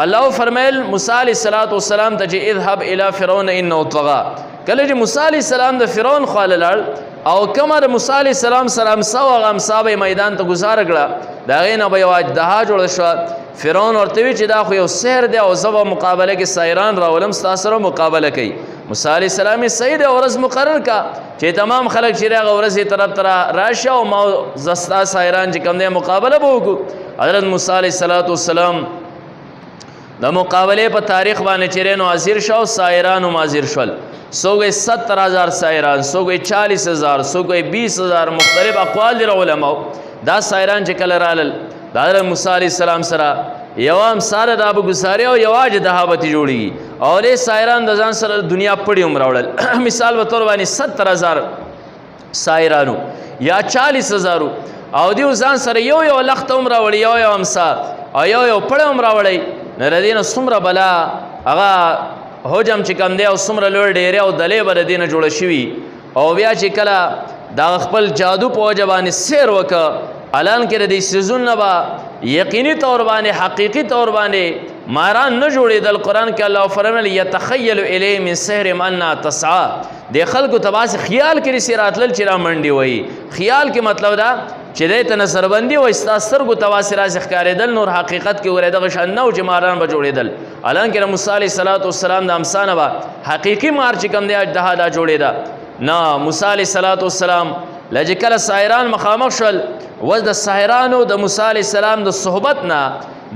الله فرمایل موسی علیه السلام ته چې اذهب الى فرعون انه طغى. کله چې موسی علیه السلام د فرعون خواله لاړ او کومه د موسی علیه السلام سره امسا به میدان ته گزاره کړه، د هغې نه به یوه اجدها جوړه شوه. فرعون ورته وی چې دا خو یو سحر دی او زه به مقابله کې سایران راولم ستا سره مقابله کوي. موسی علیه السلام یې صحیح دی ورځ مقرر کا چې تمام خلک چې هغه ورځ یې طرف ته راشه او ما زه ستا سایران چې کوم دی مقابله به وکړو. حضرت موسی علیه السلام د مقابلې په تاریخ باندې چې نو حاضر شو، سایران هم حاضر شول. څوک 70,000 سایران، څوک 40,000، څوک 20,000، مختلف اقوال دي علماء. دا سایران چې کله رالل د حضرت موسی علیه السلام سره یو امساره دا به ګزارې او یو اجدها به ترې جوړېږي او دې سایران د ځان سره دنیا پړي هم راوړل. مثال په طور باندې 70,000 سایرانو یا 40,000 او دیو ځان سره یو لخت هم راوړي، یو امسا او یو پړی هم راوړی. نو د دې نه څومره بلا هغه حجم چې کوم دی او څومره لوی ډیرې او دلې به د دې نه جوړه شوي. او بیا چې کله دا خپل جادو په وجه باندې سیر وکړه، الان کې د دې سیزونه به یقیني طور باندې حقیقي طور باندې ماران نه جوړېدل. قرآن کې الله فرمایي یتخیل الیه من سحرهم انها تسعى. د خلکو ته باسې خیال کې رسې راتلل چې را منډې وایي. خیال کې مطلب دا چې دی ته نظربندي وایي ستا سترګو ته باسې راسې ښکارېدل، نور حقیقت کې ورې دغه شان نه و چې ماران به جوړېدل. حالانکې د موسی علیه السلام د امسا نه به حقیقي مار چې کوم دی اجدها دا جوړېده. نه، موسی علیه السلام لږ کله ساحران مخامخ شول، وز د ساحرانو د موسی علیه السلام د صحبت نه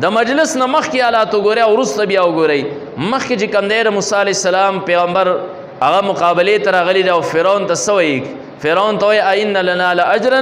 د مجلس نه مخکې حالات وګورئ او وروسته بیا وګورئ. مخکې چې کوم دی د موسی علیه السلام پیغمبر هغه مقابلې ته راغلی دی او فرعون ته څه وایي؟ فرعون ته وایي ائن لنا لاجرا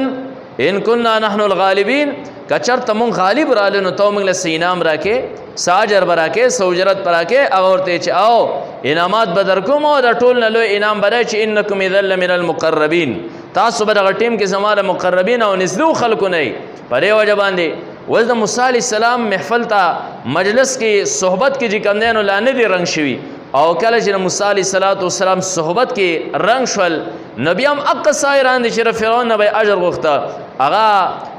ان كنا نحن الغالبین. که چېرته مونږ غالب رالو نو ته موږ له څه انعام راکې، څه اجر به راکې، څه اجرت به راکې. هغه ورته چې او انعامات به درکوم او د ټول نه لوی انعام به دی چې انکم اذا لمن المقربین، تاسو به دغه ټیم کې زما د مقربین او نږدې خلکو نه یئ. په دې وجه باندې اوس د موسی علیه السلام محفل ته مجلس کې صحبت کې چې کوم دی نو لا نه دي رنګ شوي. او کله چې د موسی علیه السلام صحبت کې رنګ شول، نو بیا هم هغه ساحران دي چې د فرعون نه به اجر غوښته. هغه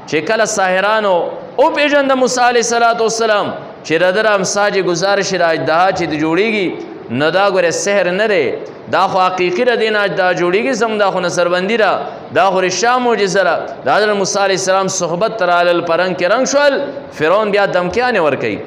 چې کله ساحرانو وپېژنده موسی علیه السلام چې د ده د امسا چې ګزارش د اجدها چې د جوړېږي، نو دا ګوره سحر نه دی، دا خو حقیقي د دې نه اجدها جوړېږي. زم دا خو نظربندي ده، دا خو رښتیا معجزه ده. د حضرت موسی علیه السلام صحبت ته رالل، په رنګ کې رنګ شول. فرعون بیا دمکیانې ورکوي،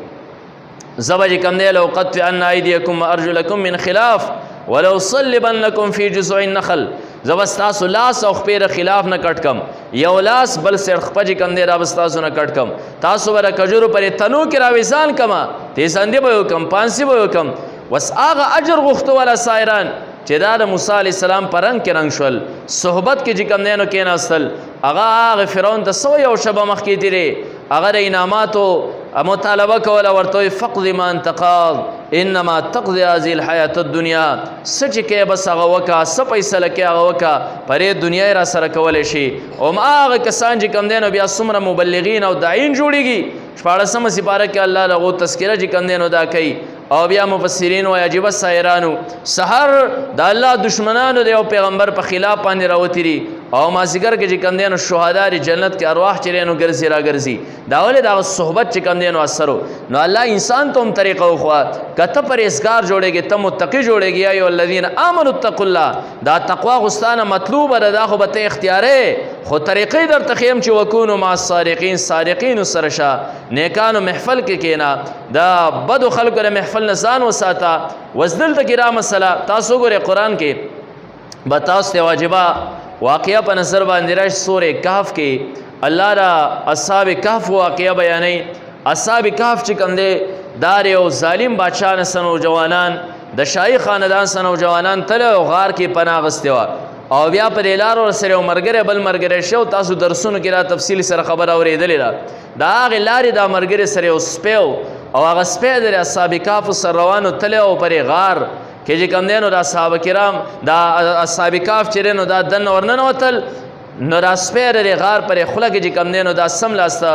زه به چې کوم دی لأقطعن أیدیکم وأرجلکم من خلاف ولأصلبنکم فی جذوع النخل. زه به ستاسو لاس او خپې د خلاف نه کټ کم، یو لاس بل سر خپه چې کوم دی را به ستاسو نه کټ کم، تاسو به د کجورو پرې تنو کې راویزان کمه، تیزاندې به یې وکم، پانسي به یې وکم. بس هغه اجر غوښته والا سایران چې دا د موسی علیه السلام په رنګ کې رنګ شول، صحبت کې چې کوم دی نو کېناستل، هغه فرعون ته څه یو شبه مخکې تېرې، هغه د انعاماتو مطالبه کوله، ورته فقد ما انت قاض انما تقضي هذه الحیات الدنیا. څه چې کې بس هغه وکړه، څه فیصله کې هغه وکړه، پرې دنیا یې را سره کولی شي. او هغه کسان چې کوم دی نو بیا څومره مبلغین او داعین جوړېږي. 14مه سپاره کې الله د هغو تذکره چې کوم دی نو دا کوي. او بیا مفسرین وایي عجیبه ساحرانو سحر د الله دشمنانو دی او پیغمبر په خلاف باندې راوتري، او مازدیګر کې چې کوم دی نو شهدا د جنت کې ارواح چې نو ګرځي را ګرځي. دا ولې دا صحبت چې کوم دی نو اثر نو الله انسان ته هم طریقه وخوا، کته پرهیزګار جوړېږي، ته متقي جوړېږي. یا ایها الذین آمنوا اتقوا الله، دا تقوا غوښتنه مطلوبه ده، دا خو به ته اختیارې، خو طریقې درته ښیم چې وکونو مع الصادقین، صادقینو سره شه، نیکانو محفل کې کېنه، دا بدو خلکو د محفل نه ځان وساته. اوس دلته کې را مسله تاسو ګورئ، قرآن کې به تاسو ته واجبه واقعه په نظر باندې راشي. سورې کهف کې الله را اصحاب کهف واقعه بیانوي. اصحاب کهف چې کوم دی دا یو ظالم بادشاه نه نوجوانان د شاهي خاندان سره نوجوانان تله او غار کې پناه غستې وه، او بیا په دې لار ورسره یو ملګری بل ملګری شو. تاسو درسونو کې را تفصیل سره خبره اورېدلې ده. د هغې لارې دا ملګری سره یو سپی او هغه سپی د اصحاب کهف سره روانو تله او پرې غار کې چې کوم دی نو د صحابه کرام دا اصحاب کهف چې دی نو دا دننه ورننوتل، نو دا سپی د غار پرې خوله کې چې کوم دی نو دا سم لاسته.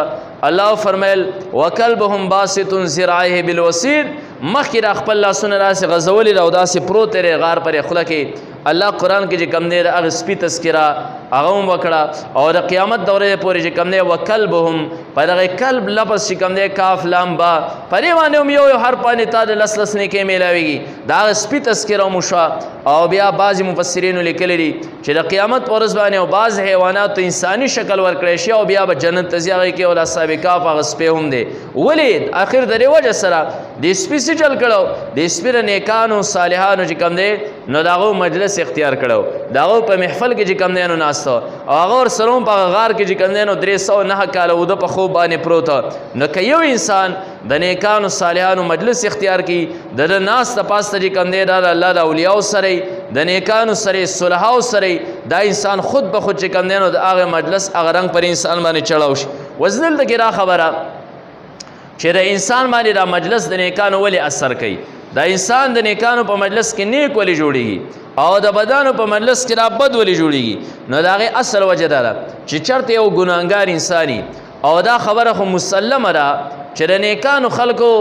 الله فرمایل وکلبهم باسط ذراعیه بالوسید، مخکې را خپل لاسونه داسې غځولي او داسې پروت دی غار پرې خوله کې. الله قرآن کې چې کوم دی د هغه سپي تذکره هغه هم وکړه او د قیامت دورې پورې چې کوم دی وکلبهم په دغه کلب لفظ چې کوم دی کاف لام با په دې باندې هم یو هر باندې تا د لس نیکۍ میلاویږي د هغه سپي تذکره مو شوه او بیا بعضې مفسرینو لیکلی دي چې د قیامت په ورځ باندې او بعض حیوانات ته انساني شکل ورکړی شي او بیا به جنت ته ځي هغې کې او د اصحاب کهف هغه سپی هم دی ولې آخر د دې وجه سره د سپي څه چل کړو د سپي د نیکانو صالحانو چې کوم دی نو د هغو مجلس اختیار کړو د هغو په محفل کې چې کوم دی نو ناسته او هغه ورسره هم په هغه غار کې چې کوم دی نو 309 کاله اوده په خوب باندې پروت نو که یو انسان د نیکانو صالحانو مجلس اختیار کی د ناسته پاسته چې کوم دی دا د الله د اولیاو سره د نیکانو سره صلحاو سره دا انسان خود به خود چې کوم دی نو د هغه مجلس هغه رنګ پر انسان باندې چړاو شي اوس دلته کې را خبره چې د انسان باندې دا مجلس د نیکانو ولې اثر کوي دا انسان د نیکانو په مجلس کې نیک ولې جوړیږي او د بدانو په مجلس کې را بد ولې جوړیږي نو د هغې اصل وجه دا ده چې چېرته یو ګناهګار انساني او دا خبره خو مسلمه ده چې د نیکانو خلکو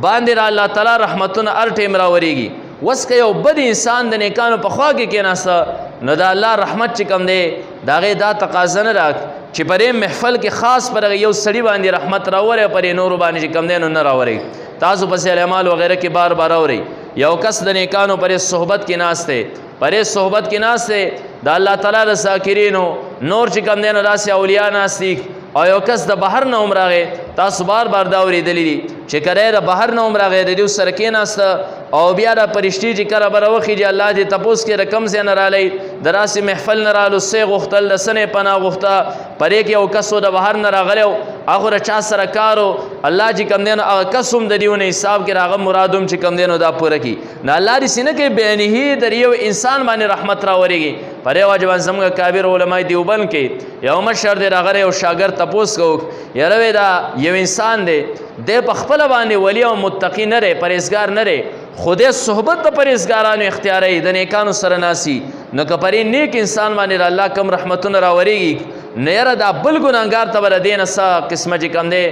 باندې را الله تعالی رحمتونه هر ټیم راورېږي وس که یو بد انسان د نیکانو په خوا کې کېناسته نو د الله رحمت چې کوم دی د هغې دا تقاضا نه ده چې په دې محفل کې خاص پر یو سړي باندې رحمت راوړی او پر نورو باندې چې کوم دی نو نه راوړی تاسو پسې اعمال وغیره کې بار بار اورئ یو کس د نیکانو پر صحبت کې ناست دی پر صحبت کې ناست دی د الله تعالی د ذاکرینو نور چې کوم دی نو داسې اولیاء ناست دي او یو کس د بهر نه هم راغی تاسو بار بار دا اورېدلی دي چې کله د بهر نه هم راغی د دې سره کېناسته او بیا د پرشتي چې کله به راوخېږي الله دې تپوس کې د کوم ځای نه رالی د راسې محفل نه رالو څه غوښتل د څه نه پناه غوښته پرې کې یو کس و د بهر نه راغلی و هغه د چا سره کار و الله چې کوم دی نو هغه کس هم د دیونه حساب کې هغه مراد هم چې کوم دی نو دا پوره کړي نو الله داسې نه کوي بېنهي د یو انسان باندې رحمت راورېږي په دې وجه باندې زموږ کابر علمای دیوبند کې یو مشر دی راغلی یو شاګرد تپوس کوو یاره دا یو انسان دی دی په خپله باندې ولی او متقي نه دی پرهیزګار نه دی خو دې صحبت د پرهیزګارانو اختیاروي د نیکانو سره ناسي نو که پرې نیک انسان باندې د الله کم رحمتونه راورېږي نو یاره دا بل ګناهګار ته به د دې نه څه قسمه چې کوم دی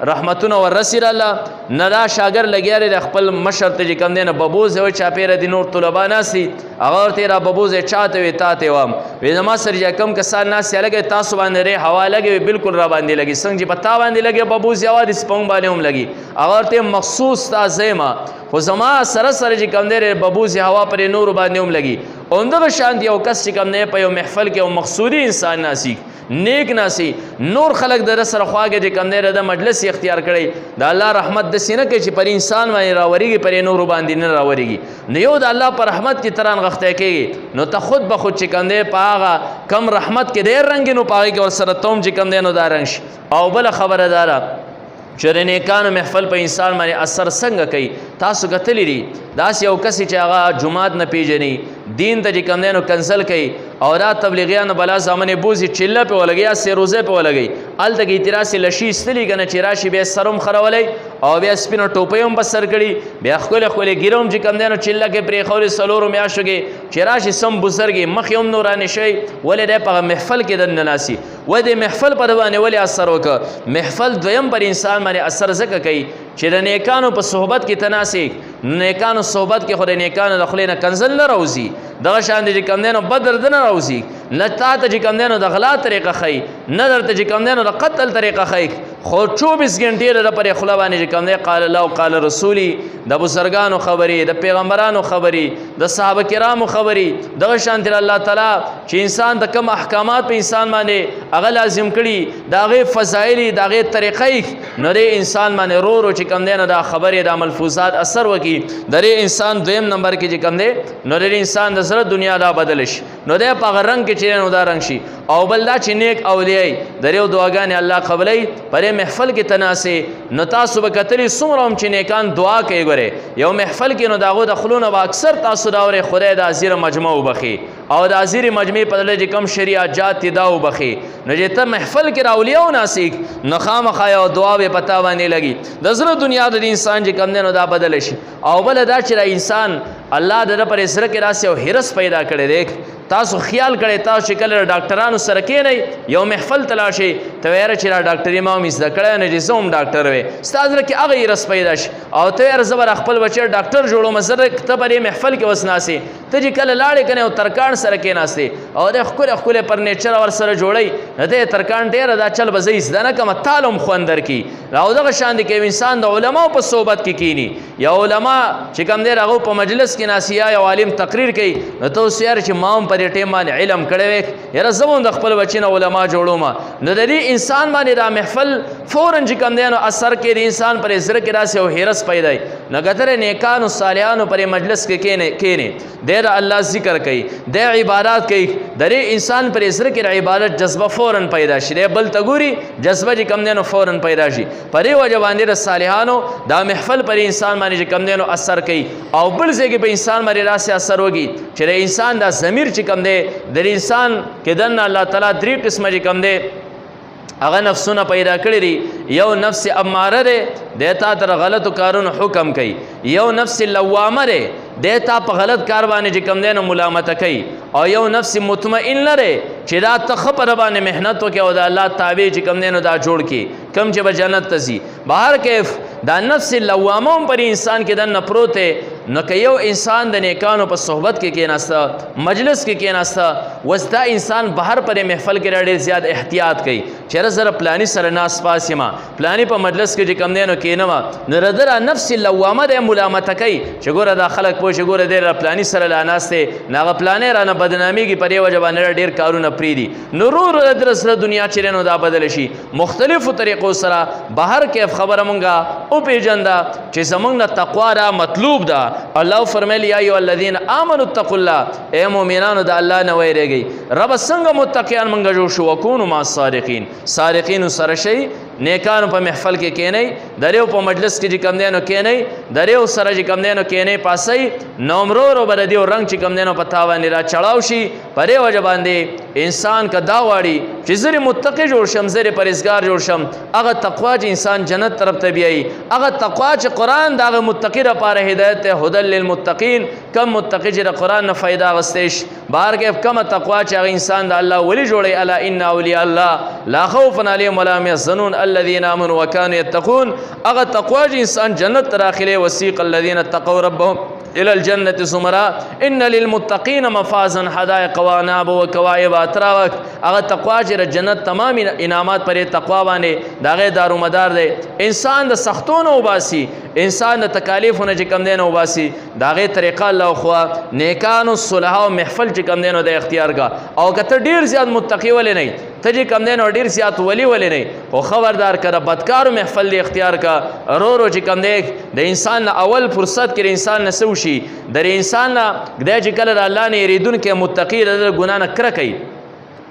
رحمتونه وررسي الله نه دا شاګرد لګیا دی د خپل مشر ته چې کوم دی نه ببوز وایي چاپېره د نور طلبا ناستي هغه ورته را ببوز یې چا ته وي تا ته وم وایي زما سره چې کم کسان ناست لګي تاسو باندې ری هوا لګي بالکل را باندې لګي څنګه چې په تا باندې لګي ببوز یوازې سپنګ باندې هم لګي هغه ورته مخصوص تا زما خو زما سره سره چې کوم دی ببوز هوا پر نورو باندې هم لګي همدغه شانت یو کس چې کوم دی په یو محفل کې یو مقصودي انسان ناسي نیک ناسی نور خلق در سره خواږه چې کوم دی د مجلس اختیار کړی د الله رحمت داسې نه کوي چې پر انسان باندې راورېږي پر نورو باندې نه راورېږي نو یو د الله په رحمت کې تران غښتی کېږي نو ته خود به خود چې کوم دی په هغه کم رحمت کې ډېر رنګ نو په هغې کې ورسره ته هم چې کوم دی نو دا رنګ شي او بله خبره دا ده چې د نیکانو محفل په انسان باندې اثر څنګه کوي تاسو کتلی دي داسې یو کس چې هغه جومات نه پیژني دین ته چې کوم دی نو کنسل کوي او دا تبلیغیانو بلا زامنې بوزي چله پې ولګي یا سیروزه پې ولګي هلته کې اعتراض لشي ایستلي که نه چې راشي بیا سر هم خرولی او بیا سپینو ټوپۍ هم په سر کړي بیا ښکلې ښکلې ګیره هم چې کوم دی نو چله کې پرېښولې څلورو میاشتو کې چې راشي سم بزرګې مخ یې هم نورانې شوی ولې دی په محفل کې دننه ناسي و د محفل په ده باندې ولې اثر وکړه محفل دویم پر انسان باندې اثر ځکه کوي چې د نیکانو په صحبت کې ته ناسې نیکانو صحبت کې خو د نیکانو د خولې نه کنزل نه راوځي دغه شان دی چې کوم دی نو بد درده نه راوځي نه تا ته چې کوم دی نو د غلا طریقه ښایي نه درته چې کوم دی نو د قتل طریقه ښایي خو 24 ګنټې د پرې خوله باندې چې کوم دی قال الله او قال رسولي د بزرګانو خبرې د پیغمبرانو خبرې د صحابه کرامو خبرې دغه شان دی الله تعالی چې انسان د کوم احکامات په انسان باندې هغه لازم کړي د هغې فضایلې د هغې طریقې نو د انسان باندې رو رو چې کوم دی نو دا خبرې دا ملفوظات اثر وکړي د دې انسان دویم نمبر کې چې کوم دی نو د انسان د زړه دنیا دا بدل شي نو دی په هغه رنګ کې چې نو دا رنګ شي او بل دا چې نیک اولیای د یو دعاګانې الله قبلوي په محفل کې تناسې نو تاسو به کتلی څومره هم چې نیکان دعا کوي ګورې یو محفل کې نو د هغو د خولونه به اکثر تاسو دا اورئ خدای د ازیره مجمع وبخي او د ازیرې مجمع په دله چې کوم شریعت دي دا وبخي نو چې ته محفل کې راولیه وناسې نو خامخا یو دعا به په تا باندې لګي د زړه دنیا د انسان چې کوم دی نو دا بدله شي او بله دا چې د انسان الله د ده پر زړه کې داسې یو حرص پیدا کړی دی تاسو خیال کړئ تاسو چې کله ډاکټرانو سره کېنئ یو محفل ته لاړ شئ ته ویره چې دا ډاکټري ما هم زده کړی نه چې زه هم ډاکټر وې ستا زړه کې هغه حرص پیدا شي او ته ویره زه به خپل بچی ډاکټر جوړوم زه ته په دې محفل کې اوس ناستې ته چې کله لاړې کنه او ترکان سره کېناستې او د خپل فرنیچر ور سره جوړی ته ترکان ډیر دا چل بزې زده نه کوم تعلم خوندر کی راو دغه شان دي کې انسان د علماو په صحبت کې کینی یا علما چې کوم دی هغه په مجلس کې ناسیا یا عالم تقریر کوي نو ته سیر چې ماوم پر ټیم باندې علم کړي یاره زمون د خپل بچینه علما جوړوم نو د دې انسان باندې دا محفل فورا چې کوم دی نو اثر کې د انسان پر زړه کې راسي او هرس پیدا نه ګټره نیکانو صالحانو پر مجلس کې کېنه د الله ذکر کوي د عبادت کوي د انسان پر زړه کې عبادت جذبه فورا پیدا شي بل تګوري جذبه چې کوم دی نو فورا پیدا شي پرې وجه باندې د صالحانو دا محفل پر انسان باندې چې کوم دی نو اثر کوي او بل ځای کې په انسان باندې راسي اثر وږي چې انسان دا ضمیر چې کوم دی د انسان کې دنه الله تعالی درې قسمه چې کوم دی هغه نفسونه پیدا کړی دي یو نفس اماره ده دیتا تر غلط کارونو حکم کوي یو نفس لوامه ده دیتا په غلط کار باندې چې کوم دی نو ملامت کوي او یو نفس مطمئن لره چې دا تخپر باندې مهنت وکي او د الله تابع چې کوم دی نو دا جوړ کی کم چې به جنت تزي بهر کیف دا نفس لوامه پر انسان کې د نپروته نو که یو انسان د نیکانو په صحبت کې کېناسته مجلس کې کېناسته وستا انسان بهر پر محفل کې ډېر زیات احتیاط کوي چې زره پلانی سره ناس پاس ما پلانی په مجلس کې چې کم دی نو کېنم نو ردره نفس لوامه د ملامت کوي چې ګوره دا خلک پوه چې ګوره دی پلانی سره لا ناسته ناغه پلانې رانه بدناميږي پر یو جواب ډېر کارونه پریدي نو رو در سره دنیا چې نو دا بدل شي مختلفو طریقو سره بهر کې خبره مونږه او پیجندا چې زمونږ نه تقوا را مطلوب ده الله فرمایلی یا ایو الذین آمنوا اتقوا الله اے مؤمنانو د الله نه ویریږئ رب څنګه متقیان مونږ جوړ شو وکونو ما صادقین صادقین سره شي نیکانو په محفل کې کېنئ دریو په مجلس کې چې کم دی نو کېنئ دریو سره چې کم دی نو کېنئ پاسئ نومرو به د دیو رنګ چې کم دی نو په تا باندې را چړاو شي په دې وجه باندې انسان که دا واړي چې زه متقي جوړ شم زه پرهیزګار جوړ شم هغه تقوا چې انسان جنت طرف ته بیایي هغه تقوا چې قرآن د هغه متقي لپاره هدایت دی هدی للمتقین کم متقي چې د قرآن نه فایده اخیستی شي بهر کې کومه تقوا چې هغه انسان د الله ولی جوړوي الا ان اولیاء الله لا خوف علیهم ولا هم یحزنون الذين امنوا وكانوا يتقون هغه تقوا چې انسان جنت ته داخلي وسیق الذين اتقوا ربهم الى الجنه زمرا ان للمتقين مفازا حدائق واناب وكواعب اتراك هغه تقوا چې جنت تمام انعامات پر تقوا باندې داغه دارومدار دی انسان د سختونو وباسي انسان د تکالیفونو چې کم دین وباسي داغه طریقه الله خو نیکانو صلح او محفل چې کم دین د اختیار کا او کته ډیر زیات متقی ولې نه ته چې کم دین ډیر زیات ولی ولې نه او خبردار کړه بدکارو محفل دی اختیار کا رو چې کم دی د انسان اول فرصت کې انسان نسو شي د انسان د چې کله الله نه یریدون کې متقی د ګنا نه کړه کوي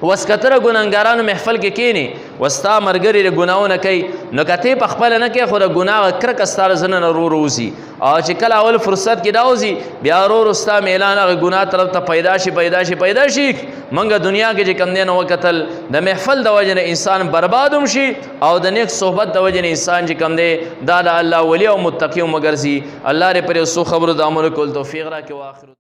وسکتره ګناګارانو محفل کې کینی وستا مرګری د ګناونه کوي نو کته په خپل نه کې خو د ګناه کرک ستاره زنه رو روزي او چې کله اول فرصت کې داوزي بیا رو رستا اعلان هغه ګناه طرف ته پیدا شي منګه دنیا کې چې کم دین وکتل د محفل د وجه انسان بربادوم شي او د نیک صحبت د وجه انسان چې کم دی دا د الله ولی او متقی او مګرزي الله ر پر سو خبر د امر کول توفیق را کې واخر